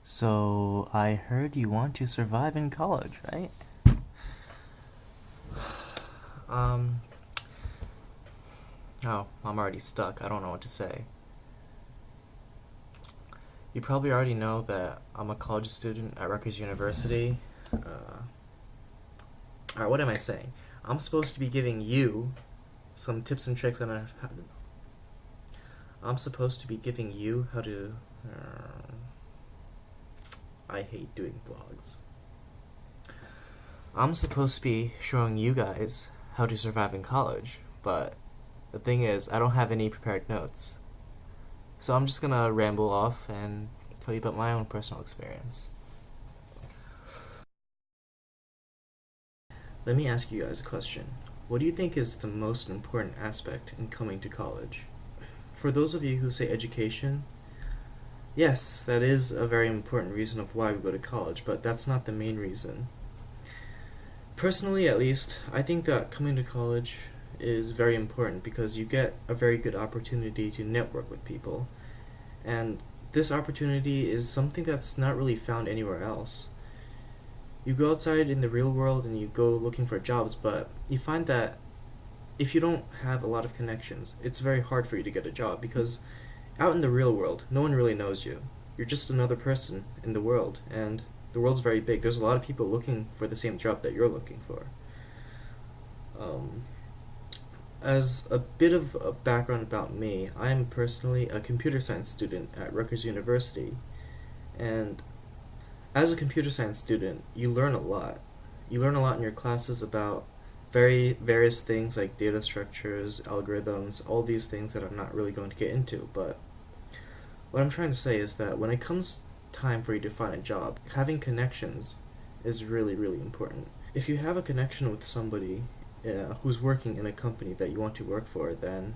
So, I heard you want to survive in college, right? Um, oh, I'm already stuck. I don't know what to say. You probably already know that I'm a college student at Rutgers University. Alright, what am I saying? I'm supposed to be giving you some tips and tricks on how to, I'm supposed to be giving you how to. I hate doing vlogs. I'm supposed to be showing you guys how to survive in college, but the thing is, I don't have any prepared notes. So I'm just gonna ramble off and tell you about my own personal experience. Let me ask you guys a question. What do you think is the most important aspect in coming to college? For those of you who say education, yes, that is a very important reason of why we go to college, but that's not the main reason. Personally, at least, I think that coming to college is very important because you get a very good opportunity to network with people. And this opportunity is something that's not really found anywhere else. You go outside in the real world and you go looking for jobs, but you find that if you don't have a lot of connections, it's very hard for you to get a job because out in the real world, no one really knows you. You're just another person in the world, and the world's very big. There's a lot of people looking for the same job that you're looking for. Um, as a bit of a background about me, I'm personally a computer science student at Rutgers University, and as a computer science student, you learn a lot. You learn a lot in your classes about various things like data structures, algorithms, all these things that I'm not really going to get into, but what I'm trying to say is that when it comes time for you to find a job, having connections is really, really important. If you have a connection with somebody who's working in a company that you want to work for, then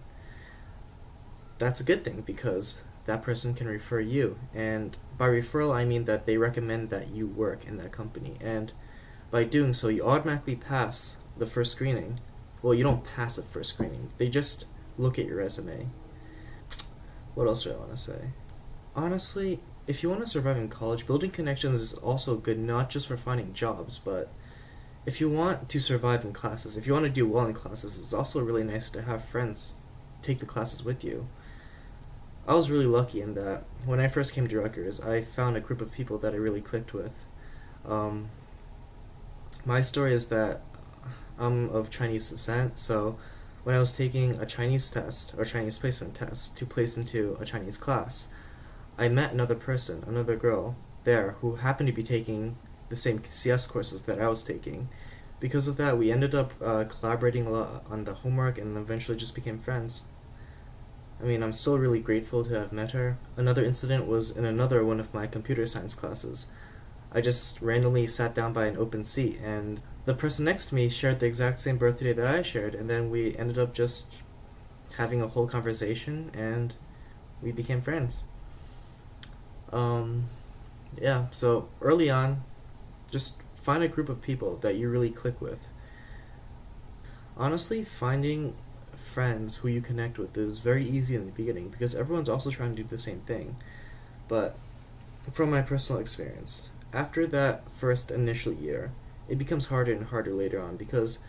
that's a good thing because that person can refer you. And by referral, I mean that they recommend that you work in that company. And by doing so, you automatically pass the first screening. Well, you don't pass the first screening, they just look at your resume. What else do I want to say? Honestly, if you want to survive in college, building connections is also good not just for finding jobs, but if you want to survive in classes, if you want to do well in classes, it's also really nice to have friends take the classes with you. I was really lucky in that when I first came to Rutgers, I found a group of people that I really clicked with. Um, my story is that I'm of Chinese descent, so when I was taking a Chinese test, or Chinese placement test, to place into a Chinese class, I met another person, another girl, there who happened to be taking the same CS courses that I was taking. Because of that, we ended up collaborating a lot on the homework and eventually just became friends. I mean, I'm still really grateful to have met her. Another incident was in another one of my computer science classes. I just randomly sat down by an open seat, and the person next to me shared the exact same birthday that I shared, and then we ended up just having a whole conversation, and we became friends. Um, yeah, so early on, just find a group of people that you really click with. Honestly, finding friends who you connect with is very easy in the beginning because everyone's also trying to do the same thing. But from my personal experience, after that first initial year, it becomes harder and harder later on because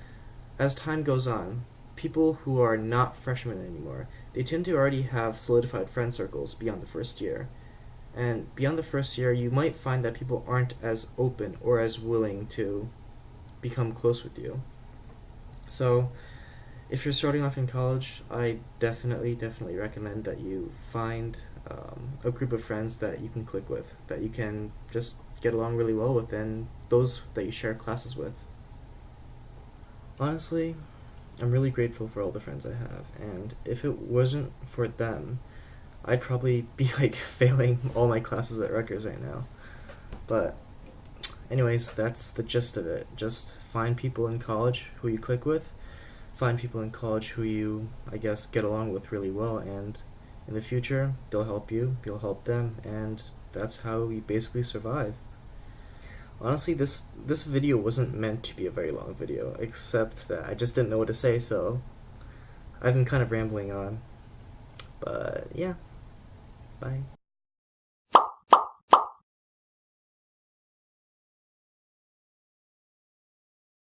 as time goes on, people who are not freshmen anymore, they tend to already have solidified friend circles beyond the first year. And beyond the first year, you might find that people aren't as open or as willing to become close with you. So, if you're starting off in college, I definitely recommend that you find a group of friends that you can click with, that you can just get along really well with, and those that you share classes with. Honestly, I'm really grateful for all the friends I have, and if it wasn't for them, I'd probably be like failing all my classes at Rutgers right now. But anyways, that's the gist of it. Just find people in college who you click with, find people in college who you, I guess, get along with really well, and in the future, they'll help you, you'll help them, and that's how we basically survive. Honestly, this video wasn't meant to be a very long video, except that I just didn't know what to say, so I've been kind of rambling on. But yeah, bye.